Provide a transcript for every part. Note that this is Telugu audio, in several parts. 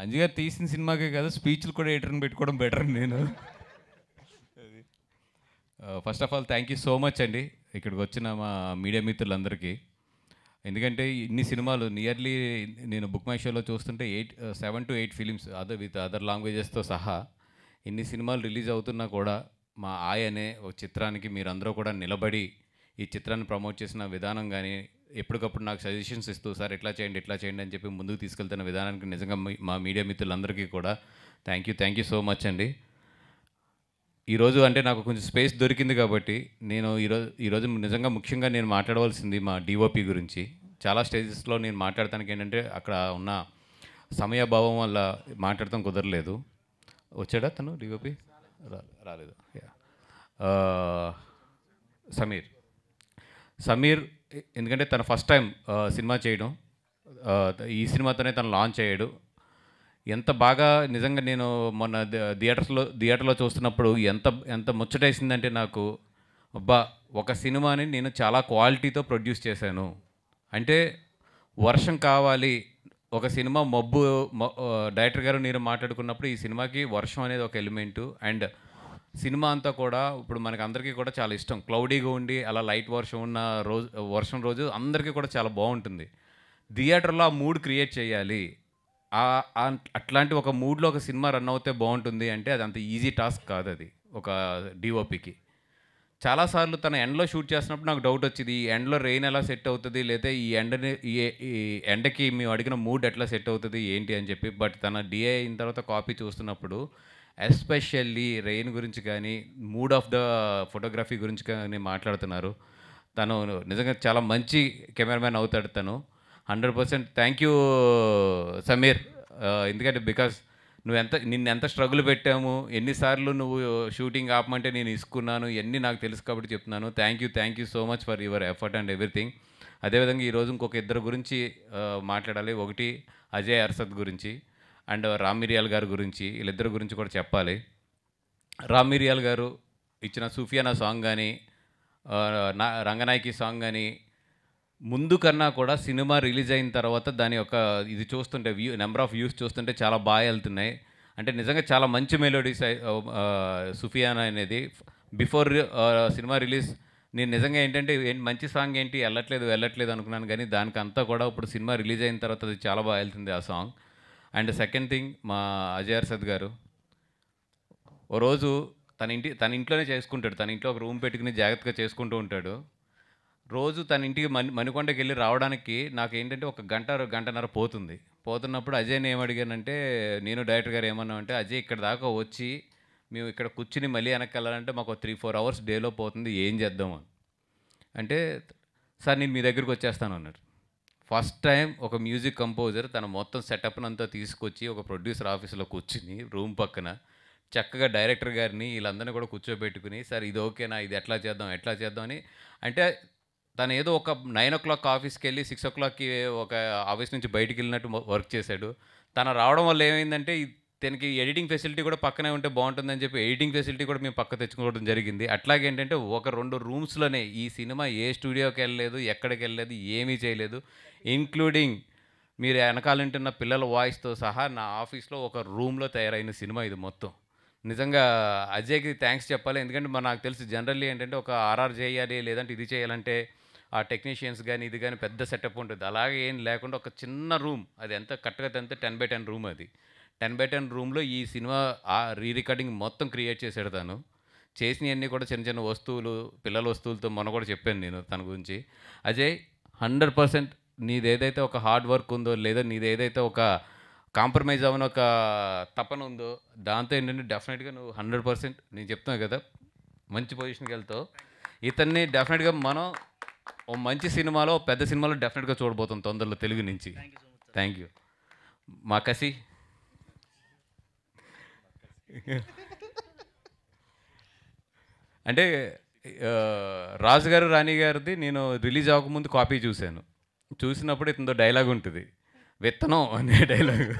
అంజి గారు తీసిన సినిమాకే కదా స్పీచ్లు కూడా ఎడిటర్ని పెట్టుకోవడం బెటర్ నేను. First of all thank you so much అండి ఇక్కడికి వచ్చిన మా మీడియా మిత్రులందరికీ. ఎందుకంటే ఇన్ని సినిమాలు నియర్లీ నేను బుక్ మై షోలో చూస్తుంటే 7 to 8 ఫిలిమ్స్ విత్ అదర్ లాంగ్వేజెస్తో సహా ఇన్ని సినిమాలు రిలీజ్ అవుతున్నా కూడా మా అనే ఒక చిత్రానికి మీరందరూ కూడా నిలబడి ఈ చిత్రాన్ని ప్రమోట్ చేసిన విధానం కానీ, ఎప్పటికప్పుడు నాకు సజెషన్స్ ఇస్తూ సార్ ఇట్లా చేయండి అని చెప్పి ముందుకు తీసుకెళ్తున్న విధానానికి నిజంగా మా మీడియా మిత్రులందరికీ కూడా థ్యాంక్ యూ సో మచ్ అండి. ఈరోజు అంటే నాకు కొంచెం స్పేస్ దొరికింది కాబట్టి నేను ఈరోజు నిజంగా ముఖ్యంగా నేను మాట్లాడవలసింది మా డిఓపి గురించి. చాలా స్టేజెస్లో నేను మాట్లాడటానికి ఏంటంటే అక్కడ ఉన్న సమయభావం వల్ల మాట్లాడటం కుదరలేదు. వచ్చాడా తను డిఓపి? రాలేదు. సమీర్ ఎందుకంటే తన ఫస్ట్ టైం సినిమా చేయడం, ఈ సినిమాతోనే తను లాంచ్ అయ్యాడు. ఎంత బాగా నిజంగా నేను మొన్న థియేటర్లో చూస్తున్నప్పుడు ఎంత ముచ్చటేసిందంటే నాకు, అబ్బా ఒక సినిమాని నేను చాలా క్వాలిటీతో ప్రొడ్యూస్ చేశాను. అంటే వర్షం కావాలి, ఒక సినిమా డైరెక్టర్ గారు నేను మాట్లాడుకున్నప్పుడు ఈ సినిమాకి వర్షం అనేది ఒక ఎలిమెంటు. అండ్ సినిమా అంతా కూడా ఇప్పుడు మనకి అందరికీ కూడా చాలా ఇష్టం, క్లౌడీగా ఉండి అలా లైట్ వర్షం ఉన్న వర్షం రోజు అందరికీ కూడా చాలా బాగుంటుంది. థియేటర్లో ఆ మూడ్ క్రియేట్ చేయాలి. అట్లాంటి ఒక మూడ్లో ఒక సినిమా రన్ అవుతే బాగుంటుంది అంటే అది అంత ఈజీ టాస్క్ కాదు అది ఒక డిఓపికి. చాలాసార్లు తన ఎండ్లో షూట్ చేస్తున్నప్పుడు నాకు డౌట్ వచ్చింది, ఈ ఎండ్లో రెయిన్ ఎలా సెట్ అవుతుంది, లేదా ఈ ఎండకి మేము అడిగిన మూడ్ ఎట్లా సెట్ అవుతుంది ఏంటి అని చెప్పి. బట్ తన డిఏ అయిన తర్వాత కాపీ చూస్తున్నప్పుడు ఎస్పెషల్లీ రెయిన్ గురించి కానీ, మూడ్ ఆఫ్ ద ఫోటోగ్రఫీ గురించి కానీ మాట్లాడుతున్నారు. తను నిజంగా చాలా మంచి కెమెరామ్యాన్ అవుతాడు తను. 100% థ్యాంక్ యూ సమీర్. ఎందుకంటే బికాస్ నిన్ను ఎంత స్ట్రగుల్ పెట్టాము, ఎన్నిసార్లు నువ్వు షూటింగ్ ఆపమంటే నేను ఇసుకున్నాను, ఇవన్నీ నాకు తెలుసు కాబట్టి చెప్తున్నాను. Thank you so much for your effort and everything. అదేవిధంగా ఈరోజు ఇంకొక ఇద్దరు గురించి మాట్లాడాలి. ఒకటి అజయ్ అర్సద్ గురించి అండ్ రామ్ మిరియాల్ గారి గురించి, వీళ్ళిద్దరి గురించి కూడా చెప్పాలి. రామ్ మిరియాల్ గారు ఇచ్చిన సూఫియానా సాంగ్ కానీ, రంగనాయకి సాంగ్ కానీ, ముందు కన్నా కూడా సినిమా రిలీజ్ అయిన తర్వాత దాని యొక్క ఇది చూస్తుంటే నెంబర్ ఆఫ్ వ్యూస్ చూస్తుంటే చాలా బాగా వెళ్తున్నాయి. అంటే నిజంగా చాలా మంచి మెలోడీస్ సుఫియానా అనేది. బిఫోర్ సినిమా రిలీజ్ నేను నిజంగా ఏంటంటే మంచి సాంగ్ ఏంటి వెళ్ళట్లేదు అనుకున్నాను, కానీ దానికంతా కూడా ఇప్పుడు సినిమా రిలీజ్ అయిన తర్వాత అది చాలా బాగా వెళ్తుంది ఆ సాంగ్. అండ్ సెకండ్ థింగ్, మా అజయ్ అర్సద్ గారు ఓ రోజు తన ఇంట్లోనే చేసుకుంటాడు. తన ఇంట్లో ఒక రూమ్ పెట్టుకుని జాగ్రత్తగా చేసుకుంటూ ఉంటాడు. రోజు తన ఇంటికి మణికొండకి వెళ్ళి రావడానికి నాకు ఏంటంటే ఒక గంటన్నర పోతున్నప్పుడు అజయ్ని ఏమడిగానంటే, నేను డైరెక్టర్ గారు ఏమన్నామంటే, అజయ్ ఇక్కడ దాకా వచ్చి మేము ఇక్కడ కూర్చుని మళ్ళీ వెనక్కి వెళ్ళాలంటే మాకు 3-4 అవర్స్ డేలో పోతుంది, ఏం చేద్దాము అంటే, సార్ నేను మీ దగ్గరికి వచ్చేస్తాను అన్నాడు. ఫస్ట్ టైం ఒక మ్యూజిక్ కంపోజర్ తన మొత్తం సెటప్నంతా తీసుకొచ్చి ఒక ప్రొడ్యూసర్ ఆఫీస్లో కూర్చుని రూమ్ పక్కన చక్కగా డైరెక్టర్ గారిని వీళ్ళందరినీ కూడా కూర్చోబెట్టుకుని, సార్ ఇది ఓకేనా, ఇది ఎట్లా చేద్దాం అని. అంటే తను ఏదో ఒక 9 o'clock ఆఫీస్కి వెళ్ళి 6 o'clockకి ఒక ఆఫీస్ నుంచి బయటికి వెళ్ళినట్టు వర్క్ చేశాడు. తను రావడం వల్ల ఏమైందంటే తనకి ఎడిటింగ్ ఫెసిలిటీ కూడా పక్కనే ఉంటే బాగుంటుందని చెప్పి ఎడిటింగ్ ఫెసిలిటీ కూడా మేము పక్క తెచ్చుకోవడం జరిగింది. అట్లాగే ఏంటంటే 1-2 రూమ్స్లోనే ఈ సినిమా ఏ స్టూడియోకి వెళ్ళలేదు, ఎక్కడికి వెళ్ళలేదు, ఏమీ చేయలేదు. ఇంక్లూడింగ్ మీరు వెనకాలంటున్న పిల్లల వాయిస్తో సహా నా ఆఫీస్లో ఒక రూమ్లో తయారైన సినిమా ఇది మొత్తం. నిజంగా అజయ్కి థ్యాంక్స్ చెప్పాలి. ఎందుకంటే నాకు తెలుసు జనరల్లీ ఏంటంటే ఒక ఆర్ఆర్ చేయాలి లేదంటే ఇది చేయాలంటే ఆ టెక్నీషియన్స్ కానీ ఇది కానీ పెద్ద సెటప్ ఉంటుంది. అలాగే ఏం లేకుండా ఒక చిన్న రూమ్, అది ఎంత కరెక్ట్గా అంతే 10x10 రూమ్, అది 10x10 రూమ్లో ఈ సినిమా రికార్డింగ్ మొత్తం క్రియేట్ చేశాడు తను. చేసినవన్నీ కూడా చిన్న వస్తువులు, పిల్లల వస్తువులతో మొన్న కూడా చెప్పాను నేను తన గురించి. అజయ్ 100% నీదేదైతే ఒక హార్డ్ వర్క్ ఉందో, లేదా నీదేదైతే ఒక కాంప్రమైజ్ అవ్వని ఒక తపన ఉందో, దాంతో ఏంటంటే డెఫినెట్గా నువ్వు 100% నేను చెప్తున్నాను కదా మంచి పొజిషన్కి వెళ్తావు. ఇతన్ని డెఫినెట్గా మనం ఓ మంచి సినిమాలో, పెద్ద సినిమాలో డెఫినెట్గా చూడబోతాం తొందరలో తెలుగు నుంచి. Thank you. మా కసి అంటే రాజుగారు రాణి గారిది నేను రిలీజ్ అవ్వకముందు కాపీ చూసినప్పుడు ఇతనితో డైలాగ్ ఉంటుంది, విత్తనం అనే డైలాగ్.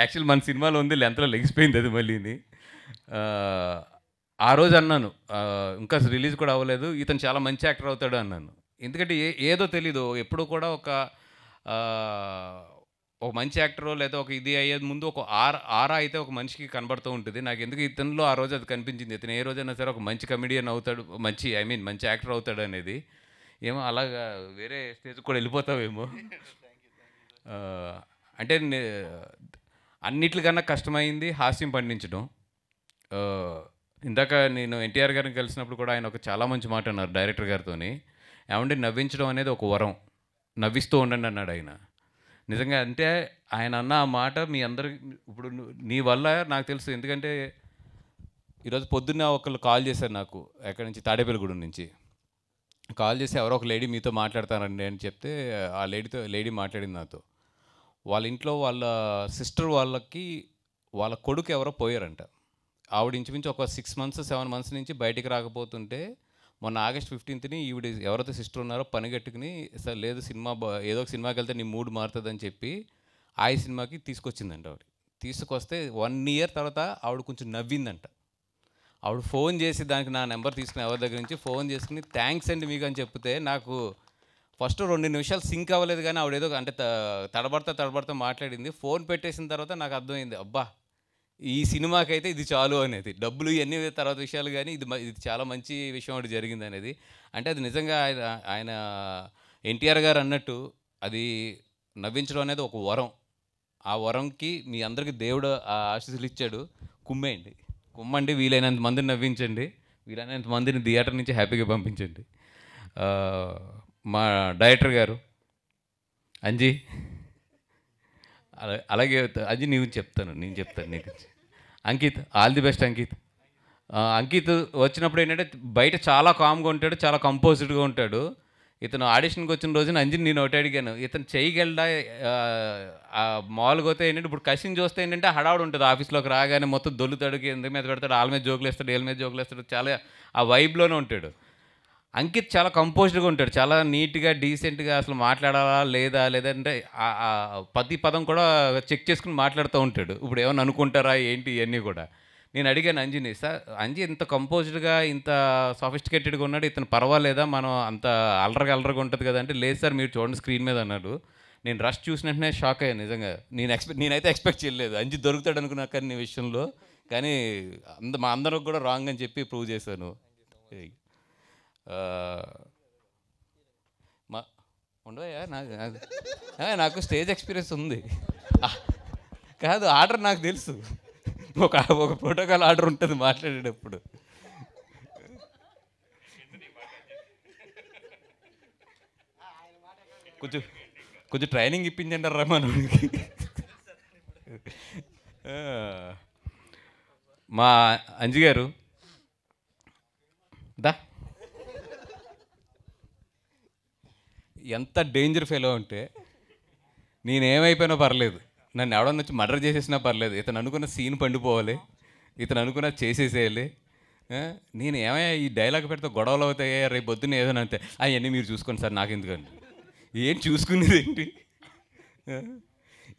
యాక్చువల్ మన సినిమాలో ఉంది, లెంత్లో లెగిసిపోయింది అది మళ్ళీని. ఆ రోజు అన్నాను, ఇంకా రిలీజ్ కూడా అవ్వలేదు, ఇతను చాలా మంచి యాక్టర్ అవుతాడు అన్నాను. ఎందుకంటే ఏదో తెలీదు, ఎప్పుడు కూడా ఒక ఒక మంచి యాక్టరో లేదా ఒక ఇది అయ్యేది ముందు ఒక ఆరా అయితే ఒక మనిషికి కనబడుతూ ఉంటుంది. నాకు ఎందుకు ఇతనిలో ఆ రోజు అది కనిపించింది. ఇతను ఏ రోజైనా సరే ఒక మంచి కమెడియన్ అవుతాడు, మంచి ఐ మీన్ మంచి యాక్టర్ అవుతాడు అనేది. ఏమో అలాగా వేరే స్టేజ్కి కూడా వెళ్ళిపోతావేమో. అంటే అన్నిటికన్నా కష్టమైంది హాస్యం పండించడం. ఇందాక నేను ఎన్టీఆర్ గారిని కలిసినప్పుడు కూడా ఆయన ఒక చాలా మంచి మాట అన్నారు డైరెక్టర్ గారితోని. ఏమంటే నవ్వించడం అనేది ఒక వరం, నవ్విస్తూ ఉండండి అన్నాడు ఆయన. నిజంగా అంటే ఆయన అన్న ఆ మాట మీ అందరికి ఇప్పుడు నీ వల్ల నాకు తెలుసు. ఎందుకంటే ఈరోజు పొద్దున్న ఒకళ్ళు కాల్ చేశారు నాకు, ఎక్కడి నుంచి, తాడేపల్లిగూడెం నుంచి. కాల్ చేసి ఎవరో ఒక లేడీ మీతో మాట్లాడతానండి అని చెప్తే ఆ లేడీ మాట్లాడింది నాతో. వాళ్ళ ఇంట్లో వాళ్ళ సిస్టర్ వాళ్ళకి వాళ్ళ కొడుకు ఎవరో పోయారంట. ఆవిడ ఇంచుమించు ఒక 6 months 7 months నుంచి బయటికి రాకపోతుంటే మొన్న August 15th ఈవిడ ఎవరైతే సిస్టర్ ఉన్నారో పని కట్టుకుని సార్ లేదు ఏదో ఒక సినిమాకి వెళ్తే నీ మూడ్ మారుతుందని చెప్పి ఆ సినిమాకి తీసుకొచ్చిందంట. ఆవిడ తీసుకొస్తే 1 year తర్వాత ఆవిడ కొంచెం నవ్విందంట. ఆవిడ ఫోన్ చేసి దానికి నా నెంబర్ తీసుకుని ఎవరి దగ్గర నుంచి ఫోన్ చేసుకుని థ్యాంక్స్ అండి మీకు అని చెప్తే నాకు ఫస్ట్ 2 నిమిషాలు సింక్ అవ్వలేదు. కానీ ఆవిడ ఏదో అంటే తడబడతా మాట్లాడింది. ఫోన్ పెట్టేసిన తర్వాత నాకు అర్థమైంది, అబ్బా ఈ సినిమాకైతే ఇది చాలు అనేది. డబ్బులు ఇవన్నీ తర్వాత విషయాలు, కానీ ఇది చాలా మంచి విషయం ఒకటి జరిగింది అనేది. అంటే అది నిజంగా ఆయన ఎన్టీఆర్ గారు అన్నట్టు అది నవ్వించడం అనేది ఒక వరం. ఆ వరంకి మీ అందరికీ దేవుడు ఆ ఆశీస్సులు ఇచ్చాడు. కుమ్మండి, వీలైనంత మందిని నవ్వించండి, వీలైనంత మందిని థియేటర్ నుంచి హ్యాపీగా పంపించండి. మా డైరెక్టర్ గారు అంజీ, అలాగే అంజీ నేను చెప్తాను నీకు. Ankit, all the best Ankit. Ankit వచ్చినప్పుడు ఏంటంటే బయట చాలా కామ్గా ఉంటాడు, చాలా కంపోజ్డ్గా ఉంటాడు. ఇతను ఆడిషన్కి వచ్చిన రోజున అంజీని నేను ఒకటి అడిగాను, ఇతను చేయగలడా మామూలుగా అయితే ఏంటంటే ఇప్పుడు కసిని చూస్తే ఏంటంటే హడావుడు ఉంటుంది. ఆఫీస్లోకి రాగానే మొత్తం దొల్లుతాడు, కింద మీద పెడతాడు, వాళ్ళ మీద జోకులు వేస్తాడు, వీళ్ళ మీద జోకులు వేస్తాడు, చాలా ఆ వైబ్లోనే ఉంటాడు. అంకిత్ చాలా కంపోజ్డ్గా ఉంటాడు, చాలా నీట్గా డీసెంట్గా అసలు మాట్లాడాలా లేదంటే ప్రతి పదం కూడా చెక్ చేసుకుని మాట్లాడుతూ ఉంటాడు. ఇప్పుడు ఏమన్నా అనుకుంటారా ఏంటి ఇవన్నీ కూడా. నేను అడిగాను అంజీని, సార్ అంజీ ఇంత కంపోజ్డ్గా ఇంత సాఫిస్టికేటెడ్గా ఉన్నాడు, ఇతను పర్వాలేదా, మనం అంత అల్లరగా ఉంటుంది కదా అంటే, లేదు సార్ మీరు చూడండి స్క్రీన్ మీద అన్నాడు. నేను రష్ చూసిన వెంటనే షాక్ అయ్యాను నిజంగా. నేనైతే ఎక్స్పెక్ట్ చేయలేదు అంజీ దొరుకుతాడు అనుకున్నా కానీ నీ విషయంలో. కానీ మా అందరికి కూడా రాంగ్ అని చెప్పి ప్రూవ్ చేశాను. ఉండవయ్యా, నాకు స్టేజ్ ఎక్స్పీరియన్స్ ఉంది. కాదు, ఆర్డర్ నాకు తెలుసు, ఒక ప్రోటోకాల్ ఆర్డర్ ఉంటుంది మాట్లాడేటప్పుడు. కొంచెం ట్రైనింగ్ ఇప్పించండి రా మనకి. మా అంజి గారు దా ఎంత డేంజర్ ఫెలో అంటే, నేనేమైపోయినా పర్లేదు, నన్ను ఎవడన్నా వచ్చి మర్డర్ చేసేసినా పర్లేదు, ఇతను అనుకున్న సీన్ పండిపోవాలి, ఇతను అనుకున్న చేసేసేయాలి. నేను ఏమయ్యా ఈ డైలాగ్ పెడితే గొడవలు అవుతాయి, రేపు పొద్దున్న ఏదైనా అంతే అవన్నీ మీరు చూసుకోండి సార్, నాకు ఎందుకండి, ఏం చూసుకునేది ఏంటి.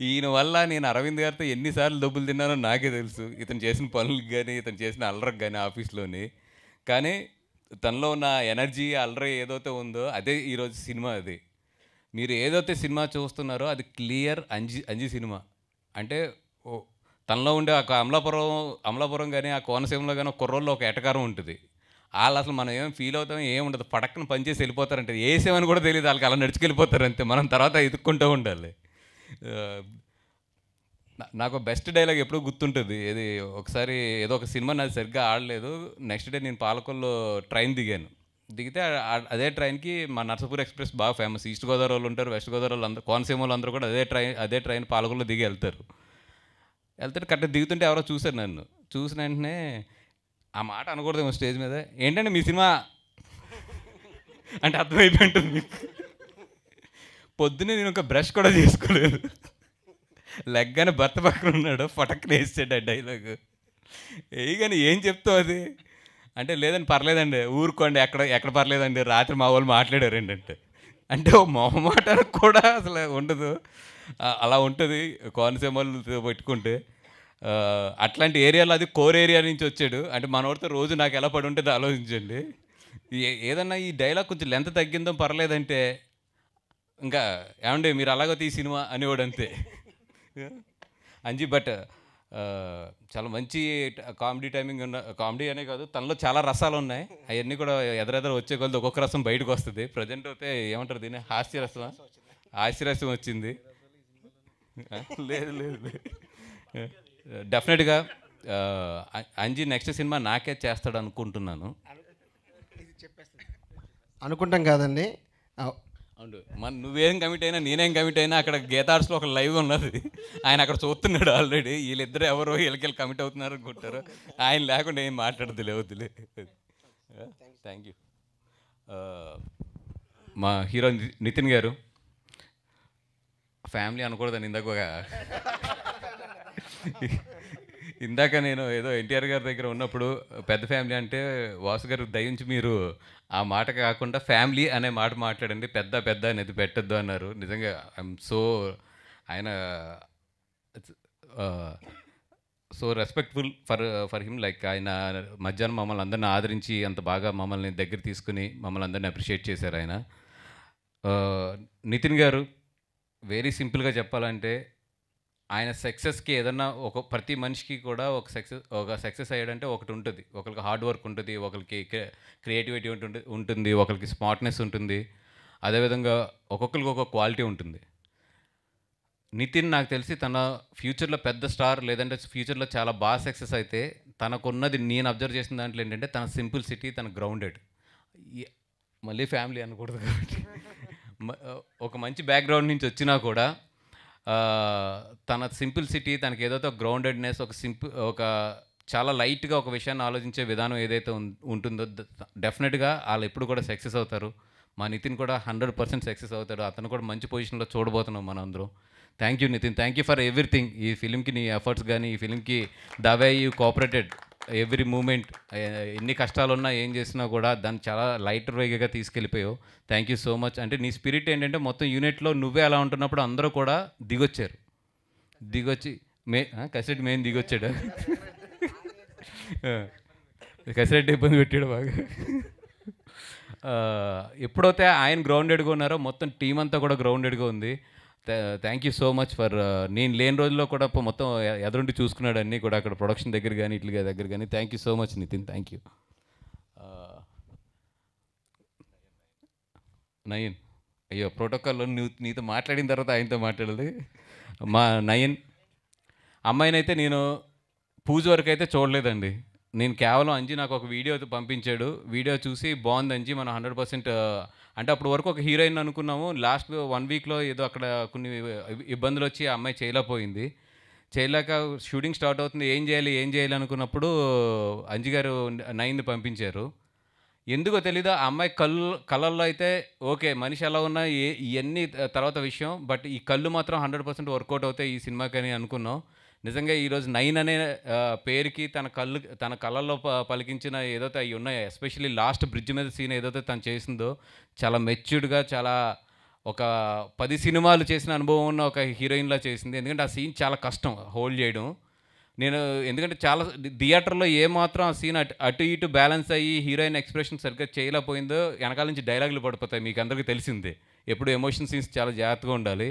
ఈయన వల్ల నేను అరవింద్ గారితో ఎన్నిసార్లు డబ్బులు తిన్నానో నాకే తెలుసు, ఇతను చేసిన పనులకు కానీ ఇతను చేసిన అల్లరికి కానీ ఆఫీస్లోని. కానీ తనలో ఉన్న ఎనర్జీ అల్లరి ఏదైతే ఉందో అదే ఈరోజు సినిమా. అది మీరు ఏదైతే సినిమా చూస్తున్నారో అది క్లియర్ అంజీ సినిమా. అంటే తనలో ఉండే ఆ అమలాపురం కానీ ఆ కోనసీమలో కానీ ఒక కుర్రోల్లో ఒక ఎటకారం ఉంటుంది. వాళ్ళు అసలు మనం ఏం ఫీల్ అవుతాం ఏం ఉండదు, పడక్కన పనిచేసి వెళ్ళిపోతారంటే వేసేమని కూడా తెలియదు వాళ్ళకి, అలా నడుచుకెళ్ళిపోతారు అంతే, మనం తర్వాత ఎదుక్కుంటూ ఉండాలి. నాకు బెస్ట్ డైలాగ్ ఎప్పుడూ గుర్తుంటుంది. ఏది ఒకసారి ఏదో ఒక సినిమా నాది సరిగ్గా ఆడలేదు, నెక్స్ట్ డే నేను పాలకొల్లో ట్రైన్ దిగితే అదే ట్రైన్కి మా నర్సాపూర్ ఎక్స్ప్రెస్ బాగా ఫేమస్. ఈస్ట్ గోదావరి వాళ్ళు ఉంటారు, వెస్ట్ గోదావరి వాళ్ళు అందరూ, కోనసీమ వాళ్ళు అందరూ కూడా అదే ట్రైన్ పాలకొల్లో దిగి వెళ్తారు. కరెక్ట్గా దిగుతుంటే ఎవరో చూశారు నన్ను. చూసిన వెంటనే ఆ మాట అనకూడదేమో స్టేజ్ మీద, ఏంటంటే మీ సినిమా అంటే అర్థమైపోయి ఉంటుంది మీకు. పొద్దున్నే నేను ఒక బ్రష్ కూడా చేసుకోలేదు, లెగ్గానే భర్త పక్కన ఉన్నాడు, ఫటక్ని వేసాడు ఆ డైలాగ్. కానీ ఏం చెప్తావు అది అంటే, లేదండి పర్లేదండి ఊరుకోండి, ఎక్కడ పర్లేదండి, రాత్రి మా వాళ్ళు మాట్లాడారు ఏంటంటే, అంటే ఓ మొహమాటానికి కూడా అసలు ఉండదు. అలా ఉంటుంది కోనసీమ వాళ్ళు పెట్టుకుంటే. అట్లాంటి ఏరియాలో అది కోర్ ఏరియా నుంచి వచ్చాడు అంటే మనోడితో రోజు నాకు ఎలా పడి ఉంటుందో ఆలోచించండి. ఏదన్నా ఈ డైలాగ్ కొంచెం లెంత్ తగ్గిందో పర్లేదంటే ఇంకా ఏమండి మీరు అలాగైతే ఈ సినిమా అనేవాడు అంతే. అంజీ బట్ చాలా మంచి కామెడీ టైమింగ్ ఉన్న కామెడీ అనే కాదు, తనలో చాలా రసాలు ఉన్నాయి. అవన్నీ కూడా ఎదరెదర వచ్చే కొలది ఒక్కొక్క రసం బయటకు వస్తుంది. ప్రజెంట్ అయితే ఏమంటారు దీన్ని, హాస్యరసం, హాస్యరసం వచ్చింది. లేదు లేదు డెఫినెట్గా అంజీ నెక్స్ట్ సినిమా నాకే చేస్తాడు అనుకుంటున్నాను. అనుకుంటాం కాదండి. అవును, నువ్వేం కమిట్ అయినా నేనేం కమిట్ అయినా అక్కడ గీతార్స్లో ఒక లైవ్ ఉన్నది, ఆయన అక్కడ చూస్తున్నాడు ఆల్రెడీ. వీళ్ళిద్దరు ఎవరో వీళ్ళకి కమిట్ అవుతున్నారు అనుకుంటారు. ఆయన లేకుండా ఏం మాట్లాడదులే, వద్దులే. Thank you. మా హీరో నితిన్ గారు, ఫ్యామిలీ అనకూడదని ఇందాక నేను ఏదో ఎన్టీఆర్ గారి దగ్గర ఉన్నప్పుడు పెద్ద ఫ్యామిలీ అంటే వాసు గారు దయించి మీరు ఆ మాట కాకుండా ఫ్యామిలీ అనే మాట మాట్లాడండి, పెద్ద పెద్ద అనేది పెట్టద్దు అన్నారు. నిజంగా ఐఎమ్ సో, ఆయన so respectful for him. Like ఆయన మధ్యాహ్నం మమ్మల్ని అందరిని ఆదరించి అంత బాగా మమ్మల్ని దగ్గర తీసుకుని మమ్మల్ని అందరిని అప్రిషియేట్ చేశారు ఆయన. నితిన్ గారు వెరీ సింపుల్గా చెప్పాలంటే ఆయన సక్సెస్కి ఏదన్నా ప్రతి మనిషికి కూడా ఒక సక్సెస్ అయ్యాడంటే ఒకటి ఉంటుంది. ఒకరికి హార్డ్ వర్క్ ఉంటుంది, ఒకరికి క్రియేటివిటీ ఉంటుంది, ఒకరికి స్మార్ట్నెస్ ఉంటుంది, అదేవిధంగా ఒక్కొక్కరికి ఒక్కొక్క క్వాలిటీ ఉంటుంది. నితిన్ నాకు తెలిసి తన ఫ్యూచర్లో పెద్ద స్టార్ లేదంటే ఫ్యూచర్లో చాలా బాగా సక్సెస్ అయితే తనకున్నది నేను అబ్జర్వ్ చేసిన దాంట్లో ఏంటంటే తన సింపుల్సిటీ, తన గ్రౌండెడ్. మళ్ళీ ఫ్యామిలీ అనకూడదు కాబట్టి ఒక మంచి బ్యాక్గ్రౌండ్ నుంచి వచ్చినా కూడా తన సింపుల్సిటీ, తనకి ఏదైతే గ్రౌండెడ్నెస్, ఒక చాలా లైట్గా ఒక విషయాన్ని ఆలోచించే విధానం ఏదైతే ఉంటుందో డెఫినెట్గా వాళ్ళు ఎప్పుడు కూడా సక్సెస్ అవుతారు. మా నితిన్ కూడా 100% సక్సెస్ అవుతాడు. అతను కూడా మంచి పొజిషన్లో చూడబోతున్నాం మనం అందరం. Thank you Nitin, thank you for everything. ఈ ఫిలింకి నీ ఎఫర్ట్స్ కానీ, ఈ ఫిలింకి the way you cooperated every moment, ఎన్ని కష్టాలున్నా ఏం చేసినా కూడా దాన్ని చాలా లైటర్ వేగా తీసుకెళ్ళిపోయావు. Thank you so much. అంటే నీ స్పిరిట్ ఏంటంటే మొత్తం యూనిట్లో నువ్వే అలా ఉంటున్నప్పుడు అందరూ కూడా దిగొచ్చి కసిరెడ్డి మెయిన్ దిగొచ్చాడు. కసిరెడ్డి ఇబ్బంది పెట్టాడు బాగా. ఎప్పుడైతే ఆయన గ్రౌండెడ్గా ఉన్నారో మొత్తం టీం అంతా కూడా గ్రౌండెడ్గా ఉంది. Thank you so much for, నేను లేని రోజుల్లో కూడా మొత్తం ఎదురుండి చూసుకున్నాడు అన్నీ కూడా, అక్కడ ప్రొడక్షన్ దగ్గర కానీ ఇట్లా దగ్గర కానీ. Thank you so much Nitin, thank you. Nayan, అయ్యో ప్రోటోకాల్లో నీతో మాట్లాడిన తర్వాత ఆయనతో మాట్లాడాలి. మా నయన్ అమ్మాయినైతే నేను పూజ వరకు అయితే చూడలేదండి. నేను కేవలం అంజీ నాకు ఒక వీడియో పంపించాడు, వీడియో చూసి బాగుంది అంజీ, మనం 100% అంటే అప్పటి వరకు ఒక హీరోయిన్ అనుకున్నాము. లాస్ట్ 1 వీక్లో ఏదో అక్కడ కొన్ని ఇబ్బందులు వచ్చి ఆ అమ్మాయి చేయలేక షూటింగ్ స్టార్ట్ అవుతుంది, ఏం చేయాలి అనుకున్నప్పుడు అంజీ గారు నైన్ది పంపించారు. ఎందుకో తెలీదు, ఆ అమ్మాయి కళ్ళల్లో అయితే ఓకే మనిషి ఎలా ఉన్నా ఇవన్నీ తర్వాత విషయం, బట్ ఈ కళ్ళు మాత్రం 100% వర్కౌట్ అవుతాయి ఈ సినిమాకని అనుకున్నాం. నిజంగా ఈరోజు 9 అనే పేరుకి తన కళ్ళల్లో పలికించిన ఏదైతే అవి ఉన్నాయో, ఎస్పెషల్లీ లాస్ట్ బ్రిడ్జ్ మీద సీన్ ఏదైతే తను చేసిందో చాలా మెచ్యూర్డ్గా, చాలా ఒక 10 సినిమాలు చేసిన అనుభవం ఉన్న ఒక హీరోయిన్లా చేసింది. ఎందుకంటే ఆ సీన్ చాలా కష్టం హోల్డ్ చేయడం. ఎందుకంటే చాలా థియేటర్లో ఏమాత్రం ఆ సీన్ అటు ఇటు బ్యాలెన్స్ అయ్యి హీరోయిన్ ఎక్స్ప్రెషన్ సరిగ్గా చేయలేకపోయిందో వెనకాల నుంచి డైలాగులు పడిపోతాయి, మీకు అందరికీ తెలిసిందే. ఎప్పుడు ఎమోషన్ సీన్స్ చాలా జాగ్రత్తగా ఉండాలి.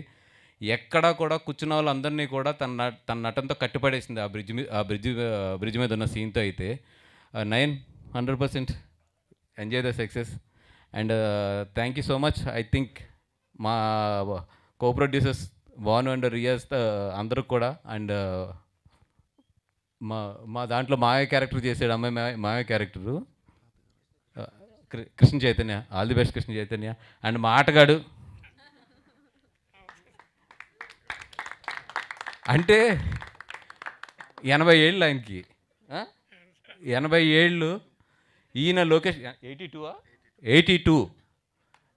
ఎక్కడా కూడా కూర్చున్న వాళ్ళందరినీ కూడా తన నటనతో కట్టిపడేసింది ఆ బ్రిడ్జ్ మీద ఉన్న సీన్తో. అయితే 9 100% enjoy the success and thank you so much. I think మా co producers Bhanu and Riyaz అందరూ కూడా, అండ్ మా దాంట్లో మాయ క్యారెక్టర్ చేసాడు అమ్మాయి, Maya character Krishna Chaitanya, all the best Krishna Chaitanya. And మా ఆటగాడు అంటే 80 ఏళ్ళు ఆయనకి, 80 ఏళ్ళు. ఈయన లొకేషన్ 82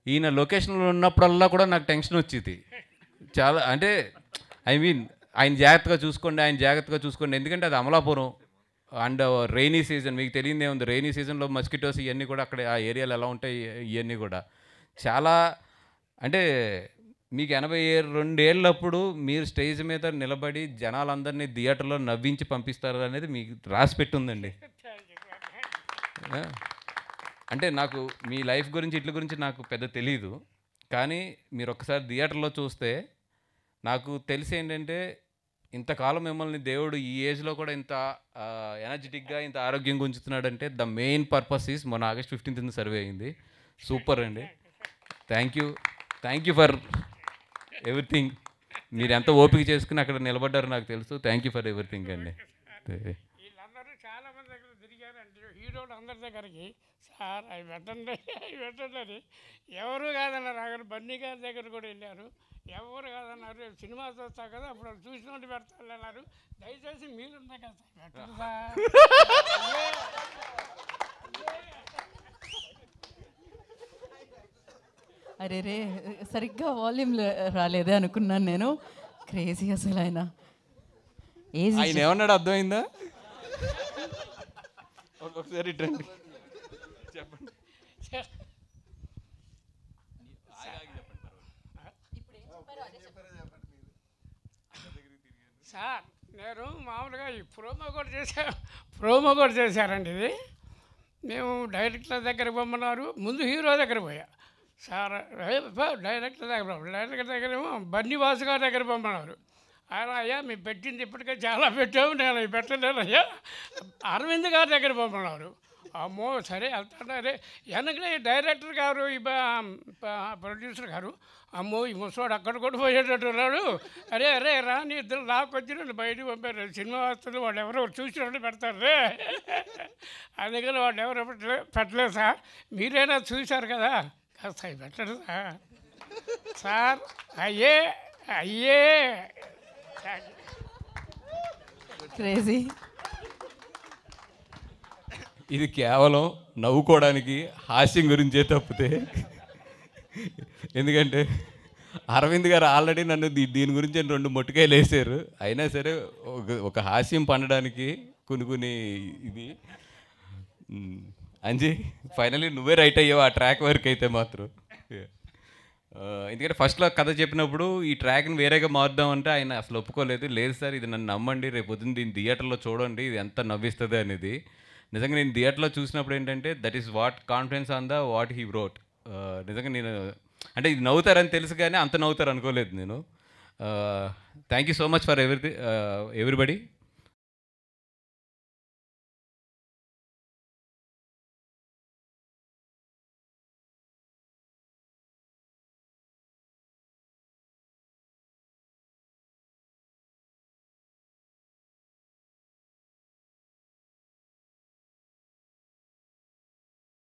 ఈయన లొకేషన్లో ఉన్నప్పుడల్లా కూడా నాకు టెన్షన్ వచ్చేది చాలా. అంటే ఐ మీన్ ఆయన జాగ్రత్తగా చూసుకోండి, ఎందుకంటే అది అమలాపురం అండ్ రైనీ సీజన్, మీకు తెలియదే ఉంది. రైనీ సీజన్లో మస్కిటోస్ ఇవన్నీ కూడా అక్కడ ఆ ఏరియాలో ఎలా ఉంటాయి ఇవన్నీ కూడా చాలా. అంటే మీకు 82 ఏళ్ళప్పుడు మీరు స్టేజ్ మీద నిలబడి జనాలందరినీ థియేటర్లో నవ్వించి పంపిస్తారు అనేది మీకు రాసి పెట్టుందండి. అంటే నాకు మీ లైఫ్ గురించి ఇట్ల గురించి నాకు పెద్ద తెలీదు, కానీ మీరు ఒకసారి థియేటర్లో చూస్తే నాకు తెలిసి ఏంటంటే ఇంతకాలం మిమ్మల్ని దేవుడు ఈ ఏజ్లో కూడా ఇంత ఎనర్జెటిక్గా ఇంత ఆరోగ్యంగా ఉంచుతున్నాడంటే ద మెయిన్ పర్పస్ ఈస్ మొన్న ఆగస్ట్ 15th సర్వే అయింది. సూపర్ అండి. Thank you for everything. మీరు ఎంత ఓపిక చేసుకుని అక్కడ నిలబడ్డారో నాకు తెలుసు. థ్యాంక్ యూ ఫర్ ఎవ్రీథింగ్ అండి. వీళ్ళందరూ చాలామంది దగ్గర తిరిగారండి, హీరోలు అందరి దగ్గరికి. సార్ అవి పెట్టండి అవి పెట్టండి అని ఎవరు కాదన్నారు. అక్కడ బన్నీ గారి దగ్గర కూడా వెళ్ళారు, ఎవరు కాదన్నారు. రేపు సినిమా చూస్తా కదా, అప్పుడు చూసినట్టు పెడతాను అన్నారు. దయచేసి మీరున్నా కదా సార్ పెట్టండి సార్. అరే రే, సరిగ్గా వాల్యూమ్ రాలేదే అనుకున్నాను నేను. క్రేజీ అసలు ఆయన ఏమన్నాడు అర్థమైందా? ఒకసారి రండి చెప్పండి. సార్ నేను మామూలుగా ఈ ప్రోమో కూడా చేశారండి. ఇది మేము డైరెక్టర్ దగ్గర పొమ్మన్నారు, ముందు హీరో దగ్గర పోయా. సార్ డైరెక్టర్ దగ్గరేమో బన్నీవాసు గారి దగ్గర పొమ్మన్నారు. ఆయన అయ్యా మేము పెట్టింది ఇప్పటికే చాలా పెట్టాము, నేను అవి పెట్టలేను అయ్యా. అరవింద్ గారి దగ్గర పొమ్మన్నారు. అమ్మో సరే వెళ్తాను. అరే వెనకనే డైరెక్టర్ గారు, ఈ ప్రొడ్యూసర్ గారు, అమ్మో ఈ ముసవాడు అక్కడ కూడా పోయేటట్టు ఉన్నాడు. అరే అరే రాని ఇద్దరు నాకు వచ్చి బయటకు పంపారు. సినిమా వస్తుంది, వాళ్ళు ఎవరో చూసినట్టు పెడతారు రే. అందుకని వాళ్ళు ఎవరు పెట్టలేదు సార్. మీరైనా చూశారు కదా, కాస్త అవి పెట్టరు సార్. సార్ అయ్యే క్రేజీ. ఇది కేవలం నవ్వుకోవడానికి, హాస్యం గురించే తప్పితే, ఎందుకంటే అరవింద్ గారు ఆల్రెడీ నన్ను దీని గురించి 2 మొట్టికాయలు వేసారు. అయినా సరే ఒక హాస్యం పండడానికి కొన్ని ఇది అంజీ ఫైనలీ నువ్వే రైట్ అయ్యావు ఆ ట్రాక్ వరకు అయితే మాత్రం. ఎందుకంటే ఫస్ట్లో కథ చెప్పినప్పుడు ఈ ట్రాక్ని వేరేగా మారుద్దామంటే ఆయన అసలు ఒప్పుకోలేదు. లేదు సార్ ఇది నన్ను నమ్మండి, రేపు పొద్దున్న దీన్ని థియేటర్లో చూడండి, ఇది ఎంత నవ్విస్తుంది అనేది. నిజంగా నేను థియేటర్లో చూసినప్పుడు ఏంటంటే that is what confidence on the what he wrote. నిజంగా నేను అంటే ఇది నవ్వుతారని తెలుసు కానీ అంత నవ్వుతారు అనుకోలేదు నేను. Thank you so much for everybody.